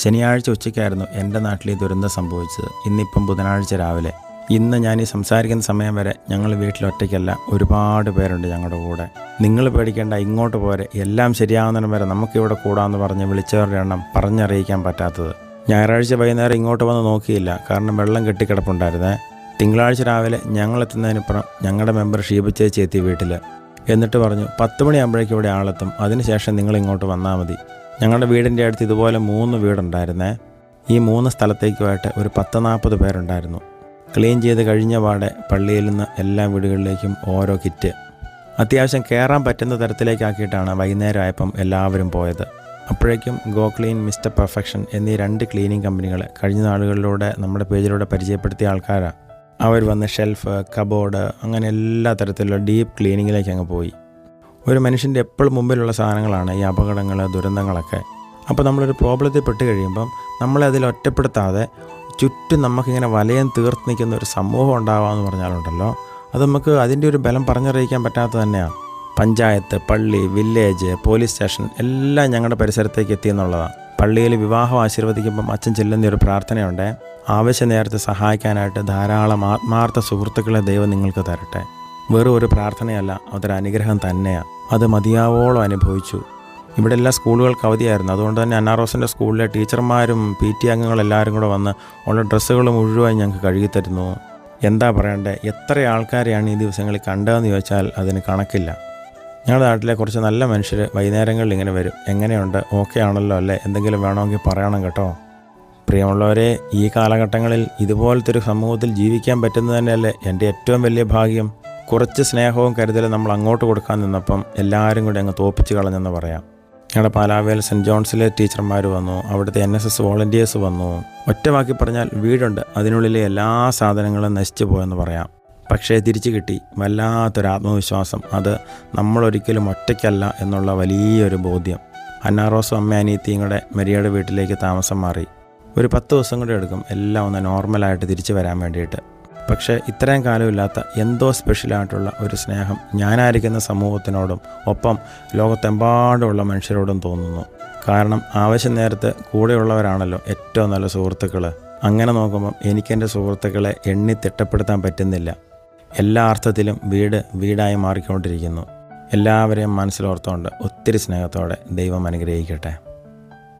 ശനിയാഴ്ച ഉച്ചയ്ക്കായിരുന്നു എൻ്റെ നാട്ടിൽ ഈ ദുരന്തം സംഭവിച്ചത്. ഇന്നിപ്പം ബുധനാഴ്ച രാവിലെ. ഇന്ന് ഞാൻ ഈ സംസാരിക്കുന്ന സമയം വരെ ഞങ്ങൾ വീട്ടിലൊറ്റയ്ക്കല്ല, ഒരുപാട് പേരുണ്ട് ഞങ്ങളുടെ കൂടെ. നിങ്ങൾ പേടിക്കേണ്ട, ഇങ്ങോട്ട് പോരെ, എല്ലാം ശരിയാവുന്നതിന് വരെ നമുക്കിവിടെ കൂടാമെന്ന് പറഞ്ഞ് വിളിച്ചവരുടെ എണ്ണം പറഞ്ഞറിയിക്കാൻ പറ്റാത്തത്. ഞായറാഴ്ച വൈകുന്നേരം ഇങ്ങോട്ട് വന്ന് നോക്കിയില്ല, കാരണം വെള്ളം കെട്ടിക്കിടപ്പുണ്ടായിരുന്നേ. തിങ്കളാഴ്ച രാവിലെ ഞങ്ങളെത്തുന്നതിനപ്പുറം ഞങ്ങളുടെ മെമ്പർ ഷീബച്ചേച്ചി എത്തി വീട്ടിൽ. എന്നിട്ട് പറഞ്ഞു 10 മണിയാകുമ്പോഴേക്കും ഇവിടെ ആളെത്തും, അതിനുശേഷം നിങ്ങൾ ഇങ്ങോട്ട് വന്നാൽ മതി. ഞങ്ങളുടെ വീടിൻ്റെ അടുത്ത് ഇതുപോലെ 3 വീടുണ്ടായിരുന്നേ. ഈ 3 സ്ഥലത്തേക്കുമായിട്ട് ഒരു 10-40 പേരുണ്ടായിരുന്നു. ക്ലീൻ ചെയ്ത് കഴിഞ്ഞ പാടെ പള്ളിയിൽ നിന്ന് എല്ലാ വീടുകളിലേക്കും ഓരോ കിറ്റ് അത്യാവശ്യം കയറാൻ പറ്റുന്ന തരത്തിലേക്കാക്കിയിട്ടാണ് വൈകുന്നേരം ആയപ്പം എല്ലാവരും പോയത്. അപ്പോഴേക്കും ഗോ ക്ലീൻ, മിസ്റ്റർ പെർഫെക്ഷൻ എന്നീ 2 ക്ലീനിങ് കമ്പനികൾ കഴിഞ്ഞ നാളുകളിലൂടെ നമ്മുടെ പേജിലൂടെ പരിചയപ്പെടുത്തിയ ആൾക്കാരാണ്. അവർ വന്ന് ഷെൽഫ്, കബോർഡ്, അങ്ങനെ എല്ലാ തരത്തിലുള്ള ഡീപ്പ് ക്ലീനിങ്ങിലേക്ക് അങ്ങ് പോയി. ഒരു മനുഷ്യൻ്റെ എപ്പോഴും മുമ്പിലുള്ള സാധനങ്ങളാണ് ഈ അപകടങ്ങൾ, ദുരന്തങ്ങളൊക്കെ. അപ്പോൾ നമ്മളൊരു പ്രോബ്ലത്തിൽ പെട്ട് കഴിയുമ്പം നമ്മളെ അതിൽ ഒറ്റപ്പെടുത്താതെ ചുറ്റും നമുക്കിങ്ങനെ വലയം തീർത്ത് നിൽക്കുന്ന ഒരു സമൂഹം ഉണ്ടാവാമെന്ന് പറഞ്ഞാലുണ്ടല്ലോ, അത് നമുക്ക് അതിൻ്റെ ഒരു ബലം പറഞ്ഞറിയിക്കാൻ പറ്റാത്തത് തന്നെയാണ്. പഞ്ചായത്ത്, പള്ളി, വില്ലേജ്, പോലീസ് സ്റ്റേഷൻ എല്ലാം ഞങ്ങളുടെ പരിസരത്തേക്ക് എത്തിയെന്നുള്ളതാണ്. പള്ളിയിൽ വിവാഹം ആശീർവദിക്കുമ്പം അച്ഛൻ ചെല്ലുന്ന ഒരു പ്രാർത്ഥനയുണ്ട്, ആവശ്യ നേരത്തെ സഹായിക്കാനായിട്ട് ധാരാളം ആത്മാർത്ഥ സുഹൃത്തുക്കളെ ദൈവം നിങ്ങൾക്ക് തരട്ടെ. വെറും ഒരു പ്രാർത്ഥനയല്ല, അതൊരു അനുഗ്രഹം തന്നെയാണ്. അത് മതിയാവോളം അനുഭവിച്ചു. ഇവിടെ എല്ലാ സ്കൂളുകൾക്ക് അവധിയായിരുന്നു. അതുകൊണ്ട് തന്നെ അന്നാറോസിൻ്റെ സ്കൂളിലെ ടീച്ചർമാരും PT അംഗങ്ങളെല്ലാവരും കൂടെ വന്ന് ഉള്ള ഡ്രസ്സുകൾ മുഴുവൻ ഞങ്ങൾക്ക് കഴുകിത്തരുന്നു. എന്താ പറയണ്ടേ, എത്ര ആൾക്കാരെയാണ് ഈ ദിവസങ്ങളിൽ കണ്ടതെന്ന് ചോദിച്ചാൽ അതിന് കണക്കില്ല. ഞങ്ങളുടെ നാട്ടിലെ കുറച്ച് നല്ല മനുഷ്യർ വൈകുന്നേരങ്ങളിൽ ഇങ്ങനെ വരും. എങ്ങനെയുണ്ട്, ഓക്കെ ആണല്ലോ അല്ലേ, എന്തെങ്കിലും വേണമെങ്കിൽ പറയണം കേട്ടോ. പ്രിയമുള്ളവരെ, ഈ കാലഘട്ടങ്ങളിൽ ഇതുപോലത്തെ ഒരു സമൂഹത്തിൽ ജീവിക്കാൻ പറ്റുന്നത് തന്നെയല്ലേ എൻ്റെ ഏറ്റവും വലിയ ഭാഗ്യം. കുറച്ച് സ്നേഹവും കരുതലും നമ്മൾ അങ്ങോട്ട് കൊടുക്കാൻ നിന്നപ്പം എല്ലാവരും കൂടി അങ്ങ് തോപ്പിച്ച് കളഞ്ഞെന്ന് പറയാം. ഞങ്ങളുടെ പാലാവേൽ സെൻറ്റ് ജോൺസിലെ ടീച്ചർമാർ വന്നു, അവിടുത്തെ NSS വോളണ്ടിയേഴ്സ് വന്നു. ഒറ്റവാക്കി പറഞ്ഞാൽ വീടുണ്ട്, അതിനുള്ളിലെ എല്ലാ സാധനങ്ങളും നശിച്ചു പോയെന്ന് പറയാം. പക്ഷേ തിരിച്ചു കിട്ടി വല്ലാത്തൊരു ആത്മവിശ്വാസം. അത് നമ്മളൊരിക്കലും ഒറ്റയ്ക്കല്ല എന്നുള്ള വലിയൊരു ബോധ്യം. അന്നാറോസും അമ്മ അനിയത്തിയും കൂടെ മരിയയുടെ വീട്ടിലേക്ക് താമസം മാറി. ഒരു 10 ദിവസം കൂടെ എടുക്കും എല്ലാം ഒന്ന് നോർമലായിട്ട് തിരിച്ചു വരാൻ വേണ്ടിയിട്ട്. പക്ഷേ ഇത്രയും കാലമില്ലാത്ത എന്തോ സ്പെഷ്യലായിട്ടുള്ള ഒരു സ്നേഹം ഞാനായിരിക്കുന്ന സമൂഹത്തിനോടും ഒപ്പം ലോകത്തെമ്പാടുമുള്ള മനുഷ്യരോടും തോന്നുന്നു. കാരണം ആവശ്യം നേരത്ത് കൂടെയുള്ളവരാണല്ലോ ഏറ്റവും നല്ല സുഹൃത്തുക്കൾ. അങ്ങനെ നോക്കുമ്പം എനിക്കെൻ്റെ സുഹൃത്തുക്കളെ എണ്ണി തിട്ടപ്പെടുത്താൻ പറ്റുന്നില്ല. എല്ലാ അർത്ഥത്തിലും വീടായി മാറിക്കൊണ്ടിരിക്കുന്നു. എല്ലാവരെയും മനസ്സിലോർത്തുകൊണ്ട് ഒത്തിരി സ്നേഹത്തോടെ ദൈവം അനുഗ്രഹിക്കട്ടെ.